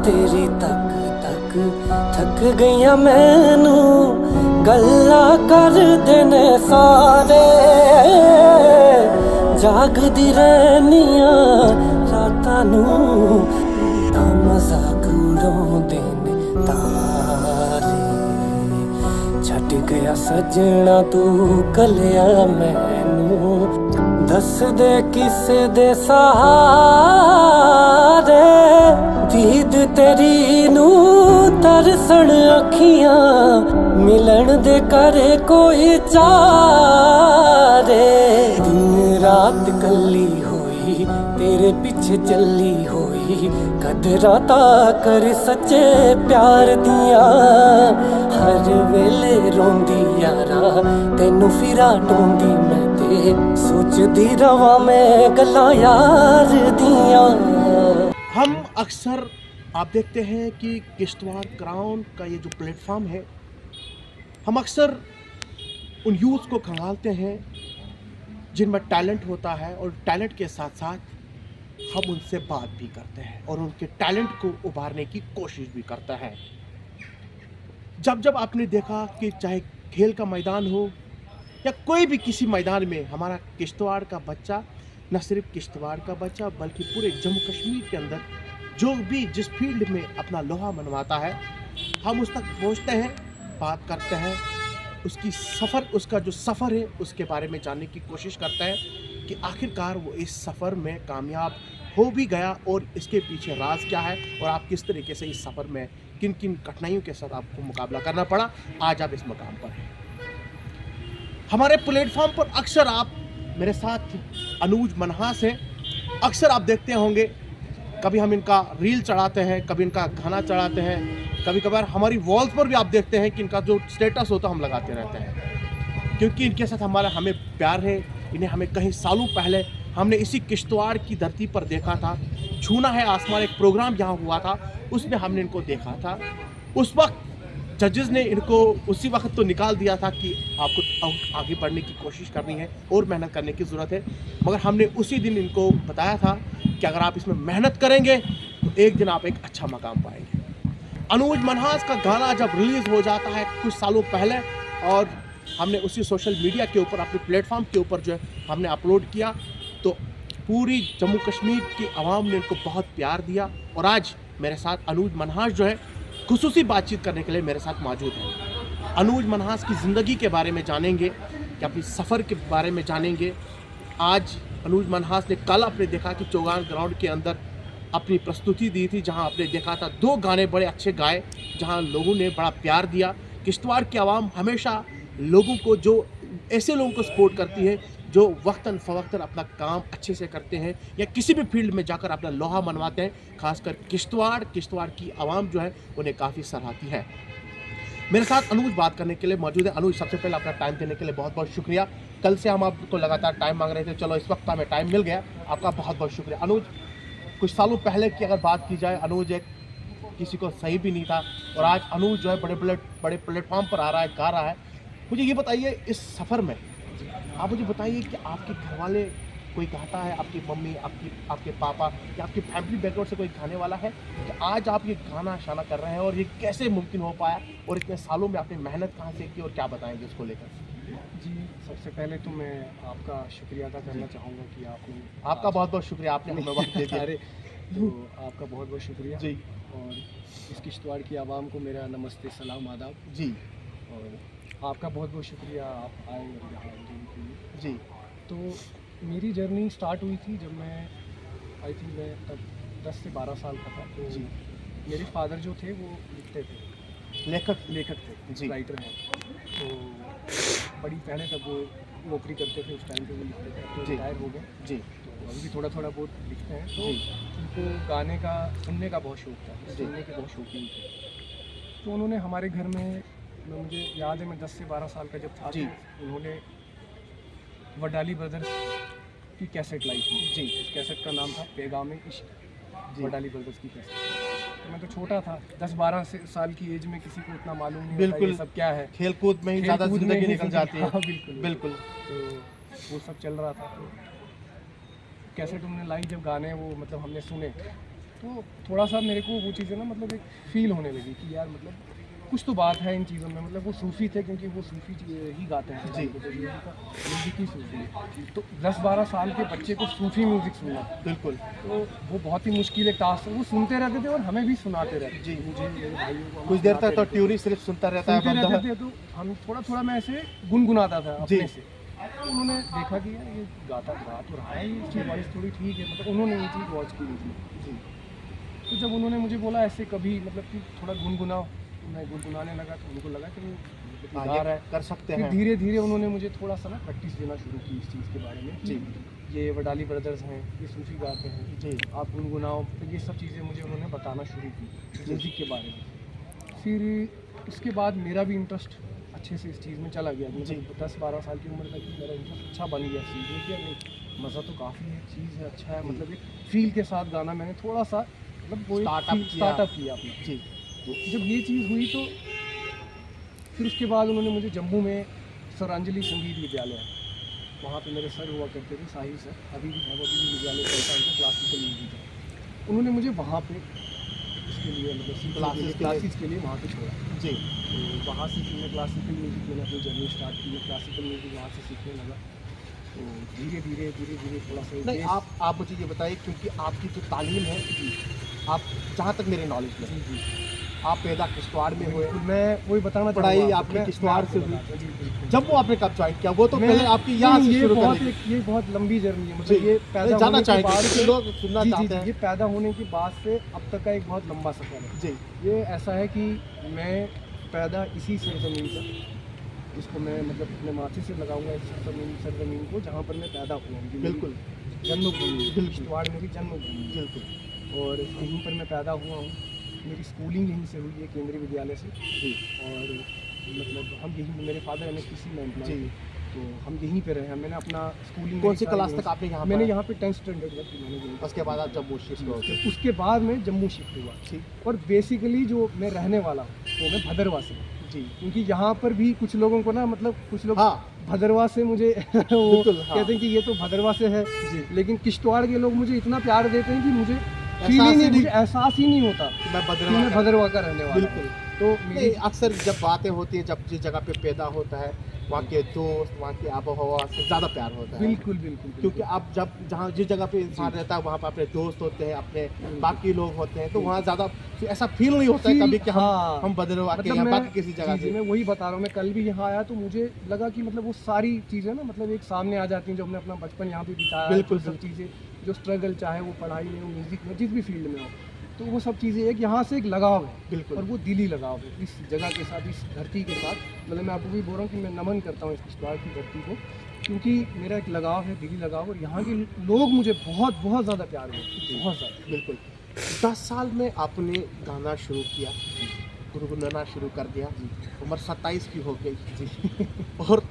तेरी तक तक थक गईया मैनू गल्ला कर देने सारे जागदी रहनिया रातां नू ता मजाक उड़ाउंदे ने तारे छट गया सजना तू कलिया मैनू दस दे किसे दे सहारे दीद तेरी नू तरसण अखियां मिलन दे करे कोई चारे दिन रात कली होई तेरे पीछे चली होई कदरां तां कर सच्चे प्यार दियां हर वेले रोंदी यारा तेनू फिरा टोंदी मैं ते सोचदी रवां मैं गल्लां यार दियां। हम अक्सर आप देखते हैं कि किश्तवाड़ क्राउन का ये जो प्लेटफॉर्म है, हम अक्सर उन यूथ को खंगालते हैं जिनमें टैलेंट होता है और टैलेंट के साथ साथ हम उनसे बात भी करते हैं और उनके टैलेंट को उभारने की कोशिश भी करते हैं। जब जब आपने देखा कि चाहे खेल का मैदान हो या कोई भी किसी मैदान में हमारा किश्तवाड़ का बच्चा, न सिर्फ किश्तवाड़ का बच्चा बल्कि पूरे जम्मू कश्मीर के अंदर जो भी जिस फील्ड में अपना लोहा मनवाता है, हम उस तक पहुंचते हैं, बात करते हैं, उसका जो सफ़र है उसके बारे में जानने की कोशिश करते हैं कि आखिरकार वो इस सफ़र में कामयाब हो भी गया और इसके पीछे राज क्या है और आप किस तरीके से इस सफ़र में किन किन कठिनाइयों के साथ आपको मुकाबला करना पड़ा, आज आप इस मकाम पर हैं। हमारे प्लेटफॉर्म पर अक्सर आप मेरे साथ अनुज मनहास हैं, अक्सर आप देखते होंगे कभी हम इनका रील चढ़ाते हैं, कभी इनका गाना चढ़ाते हैं, कभी कभार हमारी वॉल्स पर भी आप देखते हैं कि इनका जो स्टेटस होता है हम लगाते रहते हैं, क्योंकि इनके साथ हमें प्यार है। इन्हें हमें कहीं सालों पहले हमने इसी किश्तवाड़ की धरती पर देखा था। छूना है आसमान एक प्रोग्राम यहाँ हुआ था, उसमें हमने इनको देखा था। उस वक्त जजेस ने इनको उसी वक्त तो निकाल दिया था कि आपको आगे बढ़ने की कोशिश करनी है और मेहनत करने की ज़रूरत है, मगर हमने उसी दिन इनको बताया था कि अगर आप इसमें मेहनत करेंगे तो एक दिन आप एक अच्छा मकाम पाएंगे। अनुज मनहास का गाना जब रिलीज़ हो जाता है कुछ सालों पहले और हमने उसी सोशल मीडिया के ऊपर अपने प्लेटफॉर्म के ऊपर जो है हमने अपलोड किया, तो पूरी जम्मू कश्मीर की आवाम ने इनको बहुत प्यार दिया और आज मेरे साथ अनुज मनहास जो है खुसूसी बातचीत करने के लिए मेरे साथ मौजूद है। अनुज मनहास की ज़िंदगी के बारे में जानेंगे, कि अपनी सफ़र के बारे में जानेंगे। आज अनुज मनहास ने कल आपने देखा कि चौगान ग्राउंड के अंदर अपनी प्रस्तुति दी थी, जहां आपने देखा था 2 गाने बड़े अच्छे गाए, जहां लोगों ने बड़ा प्यार दिया। किश्तवाड़ की आवाम हमेशा लोगों को, जो ऐसे लोगों को सपोर्ट करती है जो वक्तन फ़वक्तन अपना काम अच्छे से करते हैं या किसी भी फील्ड में जाकर अपना लोहा मनवाते हैं, खासकर किश्तवाड़ की आवाम जो है उन्हें काफ़ी सराहती है। मेरे साथ अनुज बात करने के लिए मौजूद है। अनुज, सबसे पहले अपना टाइम देने के लिए बहुत बहुत शुक्रिया। कल से हम आपको लगातार टाइम मांग रहे थे, चलो इस वक्त हमें टाइम मिल गया, आपका बहुत बहुत शुक्रिया। अनुज, कुछ सालों पहले की अगर बात की जाए, अनुज एक किसी को सही भी नहीं था और आज अनुज जो है बड़े प्लेटफॉर्म पर आ रहा है, गा रहा है। मुझे ये बताइए, इस सफ़र में आप मुझे बताइए कि आपके घर वाले कोई गाता है, आपकी मम्मी, आपके पापा या आपकी फैमिली बैकग्राउंड से कोई गाने वाला है कि आज आप ये गाना शाना कर रहे हैं और ये कैसे मुमकिन हो पाया और इतने सालों में आपने मेहनत कहाँ से की और क्या बताएंगे इसको लेकर? जी, सबसे पहले तो मैं आपका शुक्रिया अदा करना चाहूँगा कि आपका बहुत बहुत शुक्रिया, आपने हमें वक्त दे दिया। तो आपका बहुत बहुत शुक्रिया जी। और इस किश्तवाड़ की आवाम को मेरा नमस्ते, सलाम, आदाब जी। और आपका बहुत बहुत शुक्रिया, आप आए और यहाँ इंटरव्यू के लिए। जी। तो मेरी जर्नी स्टार्ट हुई थी जब मैं आई थिंक मैं तब 10 से 12 साल का था। तो जी। मेरे फादर जो थे वो लिखते थे, लेखक थे जी। राइटर हैं। तो बड़ी पहले तब वो नौकरी करते थे, उस टाइम पे वो लिखते थे, तो रिटायर हो गए। जी। तो अभी भी थोड़ा बहुत लिखते हैं। तो जी। उनको गाने का, सुनने का बहुत शौक था, सुनने के बहुत शौकीन थे। तो उन्होंने हमारे घर में, मुझे याद है मैं 10 से 12 साल का जब था, जी। तो उन्होंने वडाली ब्रदर्स की कैसेट लाई थी। जी। इस कैसेट का नाम था पैगाम इश्क, वडाली ब्रदर्स की कैसेट। तो मैं तो छोटा था, 10-12 साल की एज में किसी को इतना मालूम नहीं होता ये सब क्या है, खेलकूद में ही ज़्यादा ज़िंदगी निकल जाती है। हाँ, बिल्कुल। तो वो सब चल रहा था। तो कैसेट उन्होंने लाई, जब गाने वो मतलब हमने सुने, तो थोड़ा सा मेरे को वो चीज़ें ना मतलब एक फ़ील होने लगी कि यार मतलब कुछ तो बात है इन चीज़ों में। मतलब वो सूफ़ी थे, क्योंकि वो सूफ़ी ही गाते हैं जी। म्यूज़िक ही सूफ़ी है। तो 10-12 साल के बच्चे को सूफ़ी म्यूज़िक सुनना, बिल्कुल तो वो बहुत ही मुश्किल एक टास्क है। वो सुनते रहते थे और हमें भी सुनाते रहते जी। मुझे, मेरे भाइयों को। कुछ देर तक तो ट्यूरी सिर्फ सुनता रहता है सुनते बंदा। रहते थे, तो हम थोड़ा मैं ऐसे गुनगुनाता था जी। अपने से। तो उन्होंने देखा कि यार ये गा तो रहा है, इसकी वॉइस थोड़ी ठीक है, मतलब उन्होंने ये चीज़ वॉच की थी। जी। तो जब उन्होंने मुझे बोला ऐसे कभी मतलब कि थोड़ा गुनगुनाओ, तो मैं गुनगुनाने लगा, तो उनको लगा कि वो मतलब हाँ, गा ये रहा है। कर सकते फिर हैं। धीरे धीरे उन्होंने मुझे थोड़ा सा ना प्रैक्टिस देना शुरू की इस चीज़ के बारे में जी। कि ये वडाली ब्रदर्स हैं, ये सूफी गाते हैं, जी। आप गुनगुनाओ। तो ये सब चीज़ें मुझे उन्होंने बताना शुरू की म्यूज़िक के बारे में। फिर उसके बाद मेरा भी इंटरेस्ट अच्छे से इस चीज़ में चला गया। जी। मतलब 10-12 साल की उम्र तक ही मेरा इंटरेस्ट अच्छा बन गया इस चीज़ में कि नहीं, मज़ा तो काफ़ी है, चीज़ है, अच्छा है। जी। मतलब एक फील के साथ गाना मैंने थोड़ा सा मतलब वो स्टार्टअप किया अपना। जी। तो जब ये चीज़ हुई तो फिर उसके बाद उन्होंने मुझे जम्मू में सरांजलि संगीत विद्यालय है, वहाँ पे मेरे सर हुआ करते थे, साहिल सर, अभी भी है, वो अभी भी विद्यालय चलता है उनका, क्लासिकल म्यूजिक है। उन्होंने मुझे वहाँ पे इसके लिए मतलब क्लासेस के लिए वहाँ पे छोड़ा। जी। तो वहाँ से फिर मैं क्लासिकल म्यूजिक मैंने अपनी जर्नी स्टार्ट की। मैं क्लासिकल म्यूजिक वहाँ से सीखने लगा। तो धीरे धीरे थोड़ा सा नहीं, आप मुझे ये बताइए, क्योंकि आपकी जो तालीम है, आप जहाँ तक मेरे नॉलेज में, जी आप पैदा किश्तवाड़ में हुए, मैं वही बताना पढ़ाई चाहूँगा आपकी मैं किश्तवाड़ आपको से हुई। बताता हूँ। जी बिल्कुल। जब वो आपने कब ज्वाइन किया, वो तो मैं- पहले आपकी यहाँ से ये शुरू बहुत करनी ये बहुत लंबी जर्नी है। जी। मतलब ये पैदा नहीं, जानना होने के चाहेंगे, बाद क्योंकि से लोग सुनना जी, चाहते हैं। ये पैदा होने के बाद से अब तक का एक बहुत लंबा सफ़र है। जी। ये ऐसा है कि मैं पैदा इसी सरजमीन पर, जिसको मैं मतलब अपने माथे से लगाऊंगा इस सरजमीन को जहाँ पर मैं पैदा हुआ हूँ। बिल्कुल। जन्मभूमि, बिल्कुल। किश्तवाड़ मेरी जन्मभूमि है। बिल्कुल। और यहीं पर मैं पैदा हुआ हूँ। मेरी स्कूलिंग यहीं से हुई है, केंद्रीय विद्यालय से। जी। और मतलब हम यहीं, मेरे फादर एनएचपीसी में एम्प्लॉय जी। थे, तो हम यहीं पे रहे हैं। मैंने अपना स्कूलिंग कौन सी क्लास तक आपने यहाँ मैंने पर? यहाँ पे 10th स्टैंडर्ड तक मैंने यहीं पे उसके बाद आप जम्मू शिफ्ट हो गए। उसके बाद मैं जम्मू शिफ्ट हुआ। ठीक। और बेसिकली जो मैं रहने वाला हूँ वो मैं भदरवा से हूँ। जी। क्योंकि यहाँ पर भी कुछ लोगों को ना मतलब कुछ लोग हाँ। भदरवा से मुझे वो बिल्कुल, हाँ। कहते हैं कि ये तो भदरवा से है। जी। लेकिन किश्तवाड़ के लोग मुझे इतना प्यार देते हैं कि मुझे एहसास एहसास ही नहीं होता कि मैं कि मैं भदरवा का रहने वाला हूँ। बिल्कुल। तो नहीं, अक्सर जब बातें होती है, जब जिस जगह पे पैदा होता है, वहाँ के दोस्त, वहाँ की आबोहवा से ज़्यादा प्यार होता है। बिल्कुल बिल्कुल क्योंकि आप जब जहाँ जिस जगह पे इंसान रहता है, वहाँ पे अपने दोस्त होते हैं, अपने बाकी लोग होते हैं, तो वहाँ ज़्यादा ऐसा फील नहीं होता है कभी कि हम भदरवा के या बाकी किसी जगह जी, से। मैं वही बता रहा हूँ। मैं कल भी यहाँ आया तो मुझे लगा कि मतलब वो सारी चीज़ें ना मतलब एक सामने आ जाती हैं, जो हमने अपना बचपन यहाँ पे बिताया है, बिल्कुल, जो सब चीज़ें, जो स्ट्रगल, चाहे वो पढ़ाई में हो, म्यूज़िक में, जिस भी फील्ड में हो, तो वो सब चीज़ें एक यहाँ से एक लगाव है। बिल्कुल। और वो दिली लगाव है इस जगह के साथ, इस धरती के साथ। मतलब मैं आपको भी बोल रहा हूँ कि मैं नमन करता हूँ इस किश्तवाड़ की धरती को, क्योंकि मेरा एक लगाव है, दिली लगाव। और यहाँ के लोग मुझे बहुत बहुत ज़्यादा प्यार हुए, बहुत ज़्यादा। बिल्कुल। 10 साल में आपने गाना शुरू किया, गुनगुनाना शुरू कर दिया, उम्र 27 की हो गई जी। और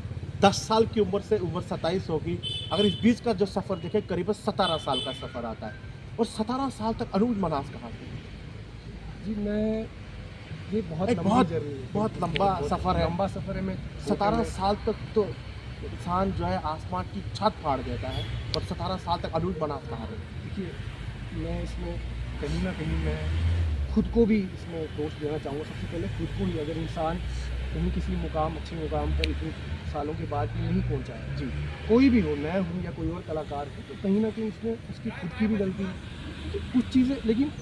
10 साल की उम्र से उम्र 27 होगी। अगर इस बीच का जो सफ़र देखें, करीबन 17 साल का सफ़र आता है। और 17 साल तक अनूज मनास कहाँ थे? जी मैं ये बहुत एक लंबी जर्नी है, बहुत लंबा सफ़र है। लंबा सफ़र है। मैं 17 साल तक तो इंसान जो है आसमान की छत फाड़ देता है, और 17 साल तक अनूज मनास कहाँ रहे? देखिए, मैं इसमें कहीं ना कहीं मैं खुद को भी इसमें दोष देना चाहूँगा। सबसे पहले खुद को ही। अगर इंसान कहीं किसी मुकाम, अच्छे मुकाम पर इतने सालों के बाद भी नहीं पहुँचा है, जी, कोई भी हो, मैं हूँ या कोई और कलाकार हो, तो कहीं ना कहीं इसमें उसकी खुद की भी गलती है। तो कुछ चीज़ें, लेकिन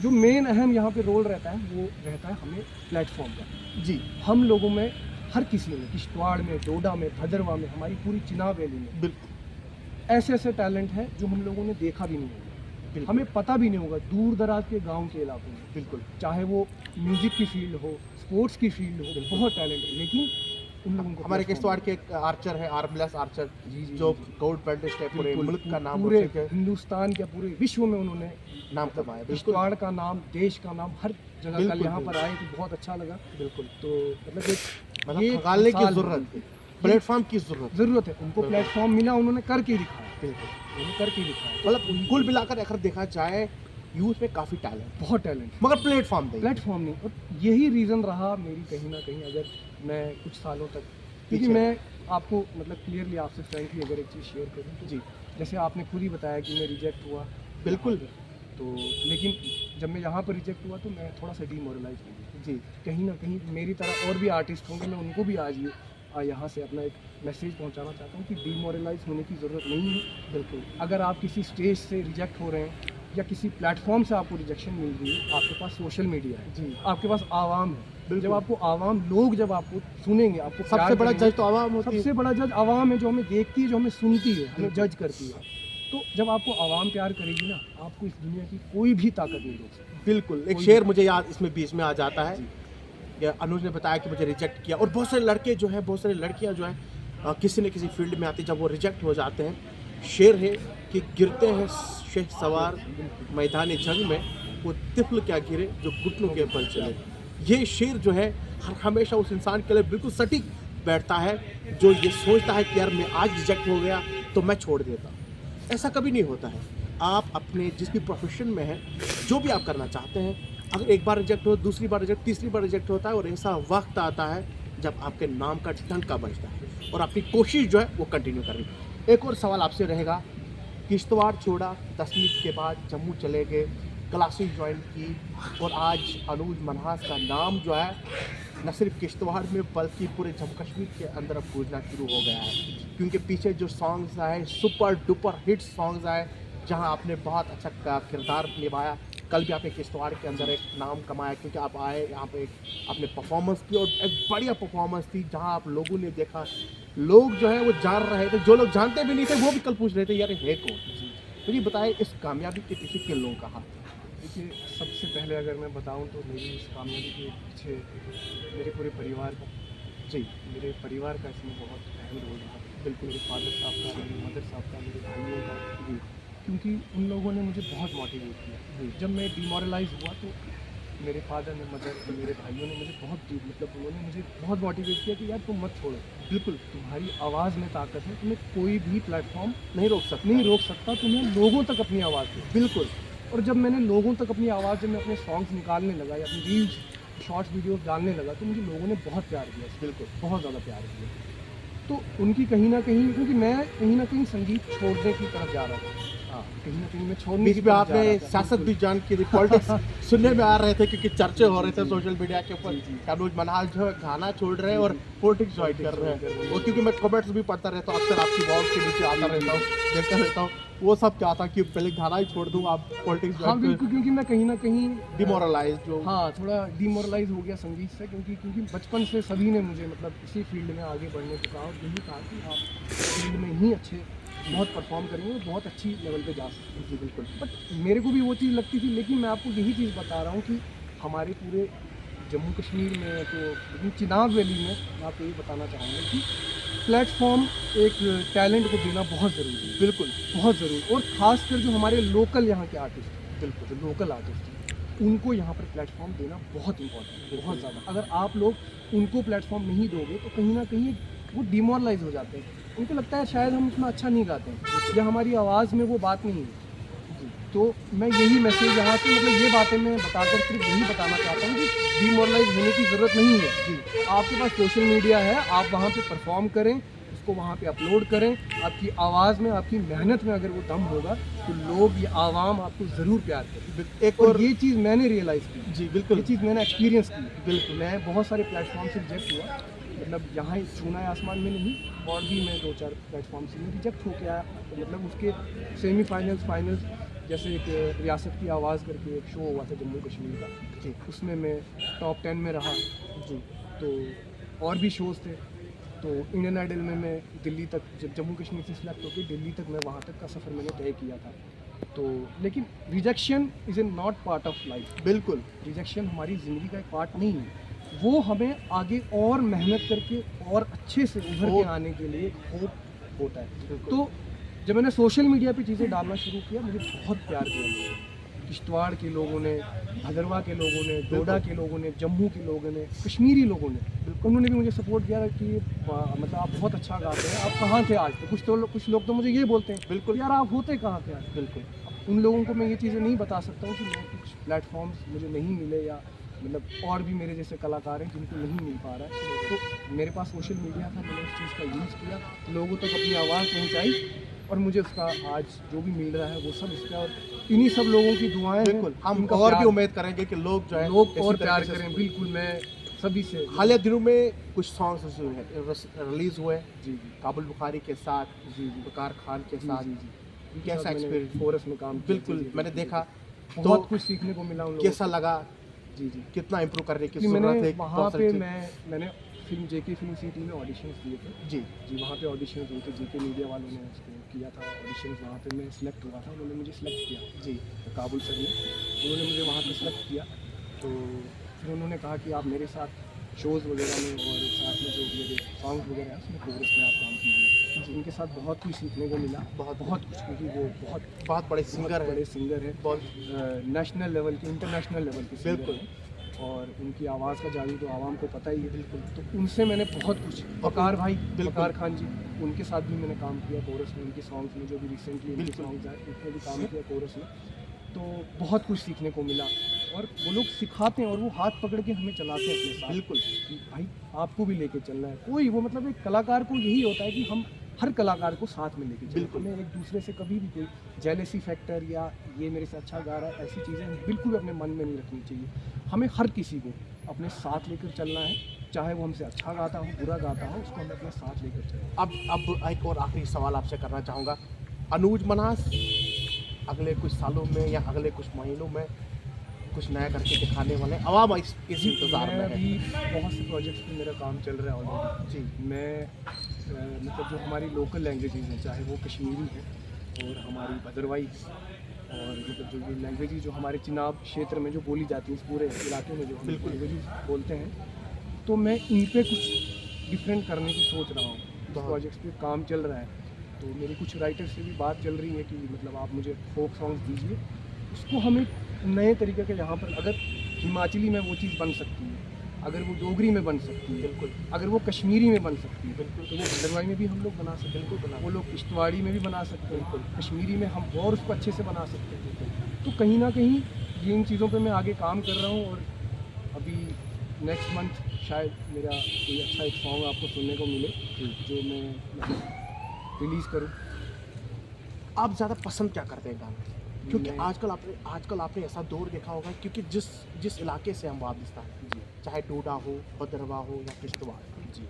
जो मेन अहम यहाँ पे रोल रहता है वो रहता है हमें प्लेटफॉर्म का। जी। हम लोगों में, हर किसी में, किश्तवाड़ में, डोडा में, भदरवा में, हमारी पूरी चिनाब वैली में बिल्कुल। ऐसे ऐसे टैलेंट हैं जो हम लोगों ने देखा भी नहीं होगा, हमें पता भी नहीं होगा। दूर दराज के गांव के इलाकों में, बिल्कुल। चाहे वो म्यूजिक की फील्ड हो, स्पोर्ट्स की फील्ड हो, बहुत टैलेंट है, लेकिन उन लोगों को हमारे किश्तवाड़ के एक आर्चर है, आर्मलेस आर्चर, जी, जो जी। गोल्ड मेडलिस्ट है, पूरे बिल्कुल, मुल्क का नाम पूरे रोशन किया, हिंदुस्तान के, पूरे विश्व में उन्होंने नाम कमाया। बिल्कुल। किश्तवाड़ का नाम, देश का नाम, हर जगह कल बिल्कुल, यहाँ पर बिल्कुल। आए तो बहुत अच्छा लगा। बिल्कुल। तो मतलब एक मतलब ये खंगालने की मिसाल ज़रूरत है। है, प्लेटफॉर्म की ज़रूरत ज़रूरत है उनको, बिल्कुल। प्लेटफॉर्म मिला, उन्होंने करके दिखाया। बिल्कुल। उन्होंने करके दिखाया। मतलब कुल मिलाकर अगर देखा जाए, यूथ में काफ़ी टैलेंट, बहुत टैलेंट, मगर प्लेटफॉर्म नहीं। प्लेटफॉर्म नहीं। और यही रीज़न रहा मेरी कहीं ना कहीं, अगर मैं कुछ सालों तक, क्योंकि पीछे मैं आपको मतलब क्लियरली आपसे फ्रैंकली अगर एक चीज़ शेयर करूँ तो जी। जैसे आपने खुद ही बताया कि मैं रिजेक्ट हुआ। बिल्कुल। तो लेकिन जब मैं यहाँ पर रिजेक्ट हुआ तो मैं थोड़ा सा डीमोरलाइज हो गया जी कहीं ना कहीं मेरी तरह और भी आर्टिस्ट होंगे, मैं उनको भी आज यहाँ से अपना एक मैसेज पहुँचाना चाहता हूँ कि डीमोरलाइज होने की ज़रूरत नहीं है। बिल्कुल अगर आप किसी स्टेज से रिजेक्ट हो रहे हैं या किसी प्लेटफॉर्म से आपको रिजेक्शन मिल रही है, आपके पास सोशल मीडिया है जी आपके पास आवाम है। बिल्कुल। जब आपको आवाम लोग जब आपको सुनेंगे, आपको सबसे प्यार बड़ा करेंगे, जज तो आवाम होती है। सबसे बड़ा जज आवाम है, जो हमें देखती है, जो हमें सुनती है, हमें बिल्कुल। जज करती है। तो जब आपको आवाम प्यार करेगी ना, आपको इस दुनिया की कोई भी ताकत नहीं रोक सकती। बिल्कुल। एक कोई शेर भी- मुझे याद इसमें बीच में आ जाता है जी। कि अनुज ने बताया कि मुझे रिजेक्ट किया, और बहुत सारे लड़के जो हैं, बहुत सारी लड़कियां जो हैं किसी न किसी फील्ड में आती, जब वो रिजेक्ट हो जाते हैं, शेर है कि गिरते हैं शेख सवार मैदानी जंग में, वो तिफल क्या गिरे जो घुटनों के बल चले। ये शेर जो है हमेशा उस इंसान के लिए बिल्कुल सटीक बैठता है जो ये सोचता है कि यार मैं आज रिजेक्ट हो गया तो मैं छोड़ देता। ऐसा कभी नहीं होता है। आप अपने जिस भी प्रोफेशन में हैं, जो भी आप करना चाहते हैं, अगर एक बार रिजेक्ट हो, दूसरी बार रिजेक्ट, तीसरी बार रिजेक्ट होता है, और ऐसा वक्त आता है जब आपके नाम का डंका बजता है और अपनी कोशिश जो है वो कंटिन्यू करनी। एक और सवाल आपसे रहेगा, किश्तवाड़ छोड़ा, 10वीं के बाद जम्मू चले गए, क्लासेस ज्वाइन की, और आज अनुज मन्हास का नाम जो है न सिर्फ किश्तवाड़ में बल्कि पूरे जम्मू कश्मीर के अंदर अब गूंजना शुरू हो गया है, क्योंकि पीछे जो सॉन्ग्स आए, सुपर डुपर हिट सॉन्ग्स आए, जहां आपने बहुत अच्छा किरदार निभाया। कल भी आपने किश्तवाड़ के अंदर एक नाम कमाया, क्योंकि आप आए यहाँ पे आपने परफॉर्मेंस की, और एक बढ़िया परफॉर्मेंस थी, जहां आप लोगों ने देखा, लोग जो है वो जान रहे थे, जो लोग जानते भी नहीं थे वो भी कल पूछ रहे थे यार है कौन। तो ये बताए इस कामयाबी के पीछे किन लोगों का हाथ है? देखिए, सबसे पहले अगर मैं बताऊं तो मेरी इस कामयाबी के पीछे मेरे पूरे परिवार का, जी मेरे परिवार का इसमें बहुत अहम रोल रहा। बिल्कुल, मेरे फादर साहब का, मेरे मदर साहब का, मेरे भाइयों का। जी क्योंकि उन लोगों ने मुझे बहुत मोटिवेट किया। जी जब मैं डिमोरलाइज हुआ तो मेरे फादर ने, मदर, मेरे भाइयों ने मुझे बहुत मतलब उन्होंने मुझे बहुत मोटिवेट किया कि यार तुम मत छोड़ो, बिल्कुल तुम्हारी आवाज़ में ताकत है, तुम्हें कोई भी प्लेटफॉर्म नहीं रोक सकता। तुम्हें लोगों तक अपनी आवाज़ दो। बिल्कुल। और जब मैंने लोगों तक अपनी आवाज़, जब मैं अपने सॉन्ग्स निकालने लगा या अपनी रील्स शॉर्ट्स वीडियोस डालने लगा, तो मुझे लोगों ने बहुत प्यार दिया, बिल्कुल बहुत ज़्यादा प्यार दिया। तो उनकी कहीं ना कहीं, क्योंकि मैं कहीं ना कहीं संगीत छोड़ने की तरफ जा रहा था, हाँ कहीं ना कहीं मैं छोड़ने बीच की में तरफ जा आपने रहा था। सियासत भी बिल्कुल। जान की थी, पॉलिटिक्स सुनने में आ रहे थे, क्योंकि चर्चे हो रहे थे जी, सोशल मीडिया के ऊपर, जी, जी। अनुज मन्हास जो है गाना छोड़ रहे हैं जी, और जी। पॉलिटिक्स ज्वाइन कर रहे कर रहे हैं। हैं। और क्योंकि मैं कमेंट्स भी पढ़ता रहता हूँ, अक्सर आपकी वॉल के नीचे आता जी, जी। रहता हूँ, देखता रहता हूँ, वो सब क्या था कि पहले गाना ही छोड़ दूँ, आप पॉलिटिक्स हाँ ज्वाइन बिल्कुल, क्योंकि मैं कहीं ना कहीं डिमोरलाइज जो। हाँ थोड़ा डिमोरलाइज हो गया संगीत से, क्योंकि बचपन से सभी ने मुझे मतलब इसी फील्ड में आगे बढ़ने को कहा, और यही कहा कि आप फील्ड में ही अच्छे बहुत परफॉर्म करेंगे और बहुत अच्छी लेवल पे जा सकते हैं। जी बिल्कुल। बट मेरे को भी वो चीज़ लगती थी, लेकिन मैं आपको यही चीज़ बता रहा हूँ कि हमारे पूरे जम्मू कश्मीर में, तो लेकिन चिनाब वैली में मैं आपको ये बताना चाहूँगा कि प्लेटफॉर्म एक टैलेंट को देना बहुत ज़रूरी है, बिल्कुल बहुत ज़रूरी। और ख़ासकर जो हमारे लोकल यहाँ के आर्टिस्ट हैं, बिल्कुल जो लोकल आर्टिस्ट हैं, उनको यहाँ पर प्लेटफॉर्म देना बहुत इंपॉर्टेंट है, बहुत ज़्यादा। अगर आप लोग उनको प्लेटफॉर्म नहीं दोगे तो कहीं ना कहीं वो डिमोरलाइज हो जाते हैं, उनको लगता है शायद हम इतना अच्छा नहीं गाते हैं या हमारी आवाज़ में वो बात नहीं है। तो मैं यही मैसेज यहाँ से, मतलब ये बातें मैं बताकर सिर्फ यही बताना चाहता हूँ कि डिमोरलाइज होने की ज़रूरत नहीं है। जी, आपके पास सोशल मीडिया है, आप वहाँ पे परफॉर्म करें, उसको वहाँ पे अपलोड करें। आपकी आवाज़ में, आपकी मेहनत में अगर वो दम होगा तो लोग, ये आवाम आपको ज़रूर प्यार करें। एक और और ये चीज़ मैंने रियलाइज़ की, जी बिल्कुल ये चीज़ मैंने एक्सपीरियंस की। बिल्कुल, मैं बहुत सारे प्लेटफॉर्म से रिजेक्ट हुआ, मतलब यहाँ ही छूना है आसमान में नहीं, और भी मैं 2-4 प्लेटफॉर्म से रिजेक्ट होके आया। तो मतलब उसके सेमीफाइनल्स, फाइनल्स, जैसे एक रियासत की आवाज़ करके एक शो हुआ था जम्मू कश्मीर का, जी उसमें मैं टॉप 10 में रहा। जी तो और भी शोज़ थे, तो इंडियन आइडल में मैं दिल्ली तक, जब जम्मू कश्मीर से सिलेक्ट होकर दिल्ली तक, मैं वहाँ तक का सफ़र मैंने तय किया था। तो लेकिन rejection is a not part of life. बिल्कुल रिजेक्शन हमारी ज़िंदगी का एक पार्ट नहीं है, वो हमें आगे और मेहनत करके और अच्छे से उभर के आने के लिए होप होता है। तो जब मैंने सोशल मीडिया पे चीज़ें डालना शुरू किया, मुझे बहुत प्यार दिया लोगों, किश्तवाड़ के लोगों ने, भदरवा के लोगों ने, डोडा के लोगों ने, जम्मू के लोगों ने, कश्मीरी लोगों ने, उन्होंने भी मुझे सपोर्ट किया कि मतलब आप बहुत अच्छा गाते हैं, आप कहाँ थे आज? तो कुछ लोग तो मुझे ये बोलते हैं, बिल्कुल यार आप होते कहाँ थे आज? बिल्कुल उन लोगों को मैं ये चीज़ें नहीं बता सकता हूँ कि मैं कुछ प्लेटफॉर्म्स मुझे नहीं मिले, या मतलब और भी मेरे जैसे कलाकार हैं जिनको नहीं मिल पा रहा है। तो मेरे पास सोशल मीडिया था, मैंने उस चीज़ का यूज़ किया, लोगों तक अपनी आवाज़ पहुँचाई, और मुझे उसका आज जो भी मिल रहा है वो सब इसका, और इन्हीं सब लोगों की दुआएं हैं, बिल्कुल, हम इनका और भी प्यार, उम्मीद करेंगे कि लोग जो है लोग इसी और तरीके प्यार से करें। सुने। बिल्कुल, मैं सभी से हालिया दिनों में कुछ सॉन्ग्स रिलीज हुए जी जी काबुल बुखारी के साथ, जी जी वकार खान के जी साथ। जी जी उनके कैसा साथ मैंने एक्सपीरियंस? कोरस में काम किया। बिल्कुल, जी, जी, मैंने बिल्कुल, देखा। बिल्कुल। तो बहुत कुछ सीखने को मिला उन लोगों कैसा से। लगा? जी जी कितना इम्प्रूव करने की कि ज़रूरत मैंने है? वहाँ बहुत सारी पे चीज़। मैंने फिल्म जेके फिल्म सिटी में ऑडिशंस दिए थे। जी, जी, वहाँ पे ऑडिशंस हुए थे, जेके मीडिया वालों ने उसको किया था ऑडिशंस, वहाँ पे मैं सिलेक्ट हुआ था, उन्होंने मुझे सिलेक्ट किया। जी, काबुल सर ने, उन्होंने मुझे वहाँ पे सिलेक्ट किया। तो फिर उन्होंने कहा कि आप मेरे साथ शोज़ वगैरह में और साथ में जो मेरे सॉन्ग्स वगैरह हैं उसमें कोरस में आप काम कीजिए। उनके साथ बहुत कुछ सीखने को मिला, बहुत बहुत कुछ, क्योंकि वो बहुत बहुत बड़े सिंगर हैं। बड़े सिंगर हैं, बहुत नेशनल लेवल के, इंटरनेशनल लेवल के सिंगर बिल्कुल। हैं। और उनकी आवाज़ का जादू तो आवाम को पता ही है। बिल्कुल, तो उनसे मैंने बहुत कुछ, वकार भाई, बिल्कुल। वकार खान जी, उनके साथ भी मैंने काम किया कोरस में, उनके सॉन्ग्स में जो भी रिसेंटली उनके बिल्कुल। सॉन्ग्स आए उसमें भी काम किया कोरस में। तो बहुत कुछ सीखने को मिला, और वो लोग सिखाते हैं और वो हाथ पकड़ के हमें चलाते हैं अपने साथ। बिल्कुल। कि भाई आपको भी लेके चलना है, कोई वो मतलब एक कलाकार को यही होता है कि हम हर कलाकार को साथ में लेके चलें। बिल्कुल। हमें एक दूसरे से कभी भी कोई जेलेसी फैक्टर या ये मेरे से अच्छा गा रहा है, ऐसी चीज़ें बिल्कुल भी अपने मन में नहीं रखनी चाहिए। हमें हर किसी को अपने साथ लेकर चलना है, चाहे वो हमसे अच्छा गाता हो, बुरा गाता हो, उसको हमें अपने साथ लेकर चलना है। अब एक और आखिरी सवाल आपसे करना चाहूँगा। अनुज मनास अगले कुछ सालों में या अगले कुछ महीनों में कुछ नया करके दिखाने वाले हैं? आवाम इस इंतज़ार मैं में है। अभी बहुत से प्रोजेक्ट्स पे मेरा काम चल रहा है ऑलरेडी। जी, मैं मतलब जो हमारी लोकल लैंग्वेजेस हैं, चाहे वो कश्मीरी है और हमारी भदरवाई है, और मतलब जो ये लैंग्वेजेस जो हमारे चिनाब क्षेत्र में जो बोली जाती हैं, इस पूरे इलाके में जो हम बिल्कुल। लैंग्वेजेस बोलते हैं, तो मैं इन पे कुछ डिफरेंट करने की सोच रहा हूँ। इस बहुत। प्रोजेक्ट्स पे काम चल रहा है, तो मेरी कुछ राइटर्स से भी बात चल रही है कि मतलब आप मुझे फोक सॉन्ग्स दीजिए, उसको हम एक नए तरीके के, यहाँ पर अगर हिमाचली में वो चीज़ बन सकती है, अगर वो डोगरी में बन सकती है, बिल्कुल। अगर वो कश्मीरी में बन सकती है, बिल्कुल। तो वो भद्रवाही में भी हम लोग बना सकते हैं। बिल्कुल बना वो लोग किश्तवाड़ी में भी बना सकते हैं, बिल्कुल। कश्मीरी में हम और उसको अच्छे से बना सकते हैं। तो कहीं ना कहीं ये इन चीज़ों पे मैं आगे काम कर रहा हूँ, और अभी नेक्स्ट मंथ शायद मेरा कोई अच्छा एक सॉन्ग आपको सुनने को मिले जो मैं रिलीज़ करूँ। आप ज़्यादा पसंद क्या करते हैं गाना? क्योंकि मैं- आजकल आपने ऐसा दौर देखा होगा, क्योंकि जिस इलाके से हम वाबिस्ता हैं, जी चाहे डोडा हो, भदरवा हो या किश्तवाड़, जी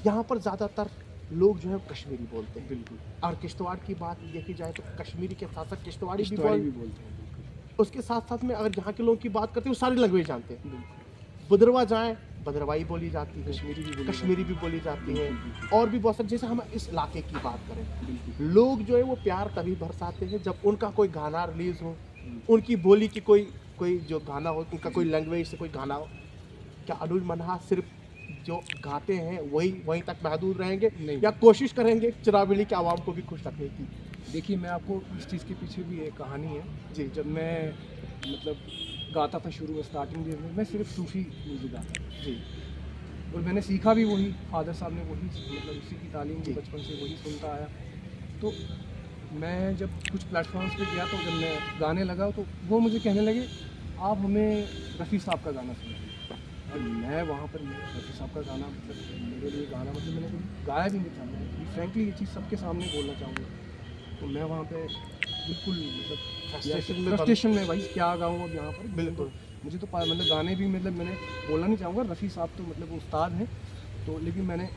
यहाँ पर ज़्यादातर लोग जो है कश्मीरी बोलते हैं। बिल्कुल, और किश्तवाड़ की बात देखी जाए तो कश्मीरी के साथ साथ किश्तवाड़ी भी किश्तवाड़ी बोल, भी बोलते हैं। बिल्कुल उसके साथ साथ में अगर यहाँ के लोगों की बात करते हैं वो सारी लैंग्वेज जानते हैं। बिल्कुल, भदरवा जाएँ, भदरवाई बोली जाती है, कश्मीरी भी बोली कश्मीरी भी बोली जाती है, बिल्कुल, और भी बहुत सारे। जैसे हम इस इलाके की बात करें, बिल्कुल, लोग जो है वो प्यार तभी बरसाते हैं जब उनका कोई गाना रिलीज़ हो, उनकी बोली की कोई जो गाना हो, उनका कोई लैंग्वेज से कोई गाना हो। क्या अनुज मन्हास सिर्फ जो गाते हैं वहीं तक महदूद रहेंगे, नहीं। या कोशिश करेंगे चिराबिली के आवाम को भी खुश रखने की? देखिए, मैं आपको इस चीज़ के पीछे भी एक कहानी है। जी, जब मैं मतलब गाता था शुरू में, स्टार्टिंग डेज में मैं सिर्फ सूफ़ी म्यूज़िक गाता था, जी, और मैंने सीखा भी वही, फादर साहब ने वही, मतलब उसी की तालीम जी। थी, बचपन से वही सुनता आया। तो मैं जब कुछ प्लेटफॉर्म्स पे गया, तो जब मैं गाने लगा तो वो मुझे कहने लगे आप हमें रफ़ी साहब का गाना सुनाइए। और मैं वहाँ पर रफ़ी साहब का गाना, मतलब मेरे लिए गाना, मतलब मैंने कभी गाया भी नहीं था। मैं फ्रैंकली ये चीज़ सबके सामने बोलना चाहूँगा। तो मैं वहाँ पे बिल्कुल मतलब फ्रस्ट्रेशन में, भाई क्या गाऊँ अब यहाँ पर। बिल्कुल। मुझे तो मतलब गाने भी, मतलब मैंने बोलना नहीं चाहूँगा, रफ़ी साहब तो मतलब वो उस्ताद हैं, तो लेकिन मैंने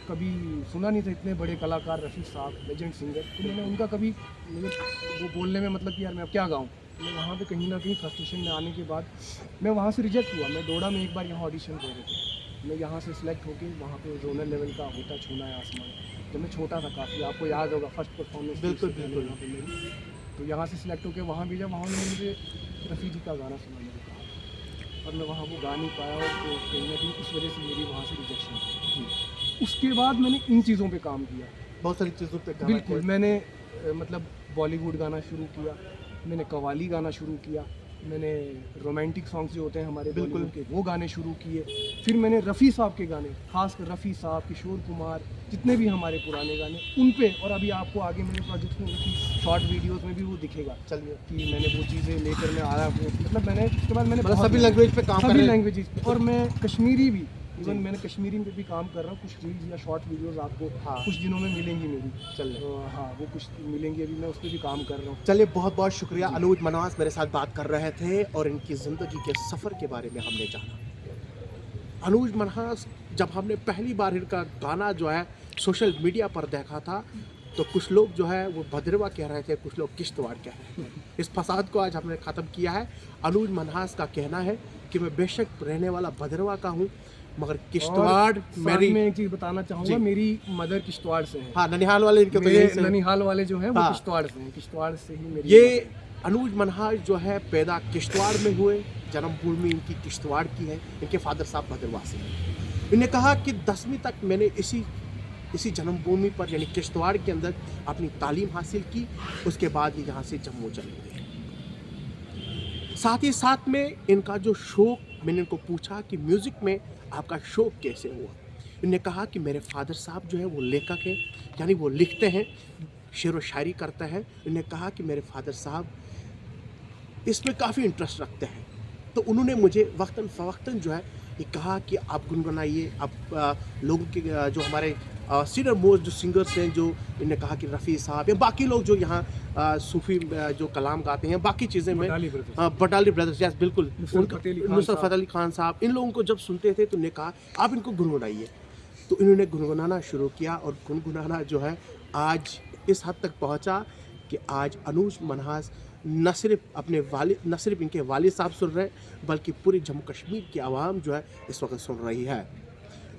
कभी सुना नहीं था इतने बड़े कलाकार रफ़ी साहब, लेजेंड सिंगर। तो मैंने उनका कभी, मुझे वो बोलने में मतलब कि यार मैं अब क्या गाऊँ। मैं वहाँ पे कहीं ना कहीं फ्रस्ट्रेशन में आने के बाद मैं वहाँ से रिजेक्ट हुआ। मैं डोडा में एक बार यहाँ ऑडिशन दे रहे थे, मैं यहाँ से सिलेक्ट होकर वहाँ पे जोनल लेवल का होता छूना है आसमान, जब मैं छोटा था काफ़ी, आपको याद होगा फर्स्ट परफॉर्मेंस। बिल्कुल, बिल्कुल। यहाँ पे मेरी, तो यहाँ से सिलेक्ट होकर वहाँ भेजा, वहाँ उन्होंने मुझे रफ़ी जी का गाना सुनाने को कहा, और मैं वहाँ वो गा नहीं पाया, और तो कहीं ना कहीं इस वजह से मेरी वहाँ से रिजेक्शन हुई। उसके बाद मैंने इन चीज़ों पे काम किया, बहुत सारी चीज़ों पे गाना बिल्कुल। मैंने मतलब बॉलीवुड गाना शुरू किया, मैंने कव्वाली गाना शुरू किया, मैंने रोमांटिक सॉन्ग्स जो होते हैं हमारे बिल्कुल। बॉलीवुड के, वो गाने शुरू किए। फिर मैंने रफ़ी साहब के गाने, खासकर रफ़ी साहब, किशोर कुमार, जितने भी हमारे पुराने गाने, उन पे, और अभी आपको आगे मेरे प्रोजेक्ट में उनकी शॉर्ट वीडियोस में भी वो दिखेगा चलिए, कि मैंने वो चीज़ें लेकर मैं आया हूँ। मतलब मैंने उसके बाद मैंने मतलब बहुत सभी लैंग्वेज पे काम कर सभी रहे हैं। लैंग्वेजेस पे, और मैं कश्मीरी भी इवन मैंने कश्मीरी में भी काम कर रहा हूँ, कुछ रील्स या शॉर्ट वीडियोस आपको कुछ दिनों में मिलेंगी मेरी। चलिए हाँ वो कुछ मिलेंगी, अभी मैं उस पर भी काम कर रहा हूँ। चलिए, बहुत बहुत शुक्रिया। अनुज मनहास मेरे साथ बात कर रहे थे और इनकी ज़िंदगी के सफ़र के बारे में हमने जाना। अनुज मनहास, जब हमने पहली बार इनका गाना जो है सोशल मीडिया पर देखा था, तो कुछ लोग जो है वो भद्रवा कह रहे थे, कुछ लोग किश्तवाड़ कह रहे थे। इस फसाद को आज हमने ख़त्म किया है। अनुज मनहास का कहना है कि मैं बेशक रहने वाला भद्रवा का हूँ, मगर किश्तवाड़ मेरी। मैं एक चीज़ बताना चाहूँगा, मेरी मदर किश्तवाड़ से है। हाँ, ननिहाल वाले इनके तो यही से। ननिहाल वाले जो हैं वो हाँ। किश्तवाड़ से हैं, किश्तवाड़ से ही मेरी ये अनुज मनहास जो है पैदा किश्तवाड़ में हुए, जन्मभूमि इनकी किश्तवाड़ की है। इनके फादर साहब भद्रवा से हैं। इन्हें कहा कि 10वीं तक मैंने इसी जन्मभूमि पर यानी किश्तवाड़ के अंदर अपनी तालीम हासिल की। उसके बाद ये यहाँ से जम्मू चले गए। साथ ही साथ में इनका जो शौक, मैंने इनको पूछा कि म्यूज़िक में आपका शौक कैसे हुआ। इन्होंने कहा कि मेरे फादर साहब जो है वो लेखक हैं, यानी वो लिखते हैं, शेर व शायरी करते हैं। इन्होंने कहा कि मेरे फादर साहब इसमें काफ़ी इंटरेस्ट रखते हैं, तो उन्होंने मुझे वक्तन फ़वक्तन जो है ये कहा कि आप गुनगुनाइए। आप लोगों के जो हमारे सीनियर मोस्ट जो सिंगर्स हैं, जो इन्होंने कहा कि रफ़ी साहब या बाकी लोग जो यहाँ सूफ़ी जो कलाम गाते हैं, बाकी चीज़ें में बटाली ब्रदर्स, यस बिल्कुल, नुसरत फ़तेह अली खान साहब, इन लोगों को जब सुनते थे तो उन्होंने कहा आप इनको गुनगुनाइए। तो इन्होंने गुनगुनाना शुरू किया और गुनगुनाना जो है आज इस हद तक पहुँचा कि आज अनुज मनहास न सिर्फ इनके वालिद साहब सुन रहे हैं, बल्कि पूरी जम्मू कश्मीर की आवाम जो है इस वक्त सुन रही है।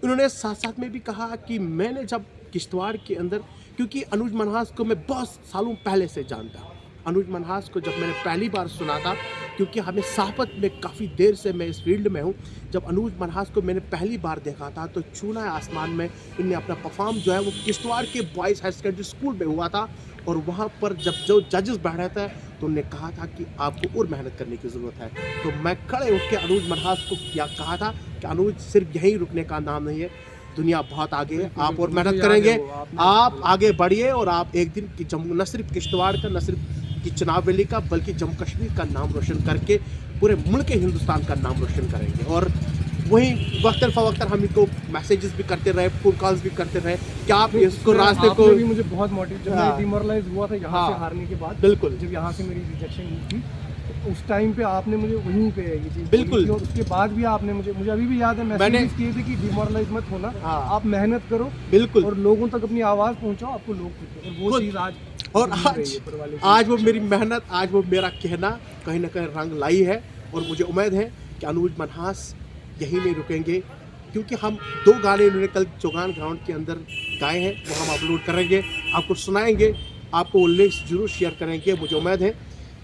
उन्होंने साथ साथ में भी कहा कि मैंने जब किश्तवाड़ के अंदर, क्योंकि अनुज मनहास को मैं बहुत सालों पहले से जानता हूँ। अनुज मनहास को जब मैंने पहली बार सुना था, क्योंकि हमें साहबत में काफ़ी देर से मैं इस फील्ड में हूँ, जब अनुज मनहास को मैंने पहली बार देखा था तो चूना आसमान में इनने अपना परफॉर्म जो है वो किश्तवाड़ के बॉयज़ हाई सेकेंडरी स्कूल में हुआ था। और वहाँ पर जब जो जजेस बैठ रहे थे तो उन्होंने कहा था कि आपको और मेहनत करने की ज़रूरत है। तो मैं खड़े उठ के अनुज मनहास को कहा था कि अनुज, सिर्फ यहीं रुकने का नाम नहीं है, दुनिया बहुत आगे है, आप और मेहनत करेंगे, आप आगे बढ़िए और आप एक दिन की जम्मू, न सिर्फ किश्तवाड़ का, न सिर्फ की चिनाब वैली का, बल्कि जम्मू कश्मीर का नाम रोशन करके पूरे मुल्क हिंदुस्तान का नाम रोशन करेंगे। और वहीं वक्तन फ़वक्तन हम इनको मैसेजेस भी करते रहे, फ़ोन कॉल्स भी करते रहे कि आप इसको रास्ते को भी मुझे बहुत मोटिव, जब मैं डिमोरलाइज हुआ था यहाँ से हारने के बाद, बिल्कुल, जब यहाँ से मेरी रिजेक्शन हुई थी, तो उस टाइम पे आपने मुझे वहीं पे ये चीज़ बिल्कुल, और उसके बाद भी आपने मुझे अभी भी याद है मैसेज किए थे कि डिमोरलाइज मत होना, आप मेहनत करो, बिल्कुल, और लोगों तक अपनी आवाज़ पहुँचाओ, आपको लोग और वो चीज़ आज वो मेरी मेहनत, आज वो मेरा कहना कहीं ना कहीं रंग लाई है। और मुझे उम्मीद है कि अनुज मनहास यहीं नहीं रुकेंगे, क्योंकि हम 2 गाने इन्होंने कल चौगान ग्राउंड के अंदर गाए हैं, वो हम अपलोड करेंगे, आपको सुनाएंगे, आपको वो लिंक्स जरूर शेयर करेंगे। मुझे उम्मीद है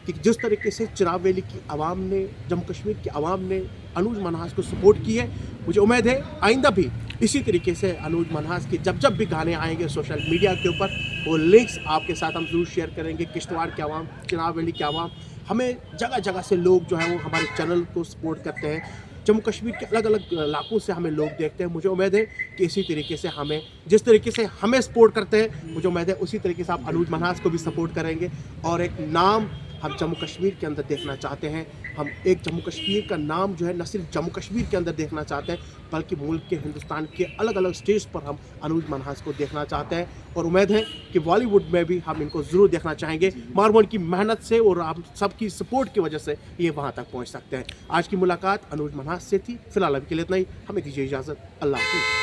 कि जिस तरीके से चिनाब वैली की आवाम ने, जम्मू कश्मीर की आवाम ने अनुज मनहास को सपोर्ट की है, मुझे उम्मीद है आइंदा भी इसी तरीके से अनुज मनहास के जब भी गाने आएंगे सोशल मीडिया के ऊपर, वो लिंक्स आपके साथ हम जरूर शेयर करेंगे। किश्तवाड़ की आवाम, चिनाब वैली की आवाम, हमें जगह जगह से लोग जो है वो हमारे चैनल को सपोर्ट करते हैं। जम्मू कश्मीर के अलग अलग इलाकों से हमें लोग देखते हैं। मुझे उम्मीद है कि इसी तरीके से हमें, जिस तरीके से हमें सपोर्ट करते हैं, मुझे उम्मीद है उसी तरीके से आप अनुज मनहास को भी सपोर्ट करेंगे। और एक नाम हम जम्मू कश्मीर के अंदर देखना चाहते हैं। हम एक जम्मू कश्मीर का नाम जो है न सिर्फ जम्मू कश्मीर के अंदर देखना चाहते हैं, बल्कि मुल्क के, हिंदुस्तान के अलग अलग स्टेज पर हम अनुज मनहास को देखना चाहते हैं। और उम्मीद है कि बॉलीवुड में भी हम इनको ज़रूर देखना चाहेंगे। मारवन की मेहनत से और आप सबकी सपोर्ट की वजह से ये वहाँ तक पहुँच सकते हैं। आज की मुलाकात अनुज मनहास से थी। फिलहाल अभी के लिए इतना ही, हमें दीजिए इजाज़त। अल्लाह हाफ़िज़।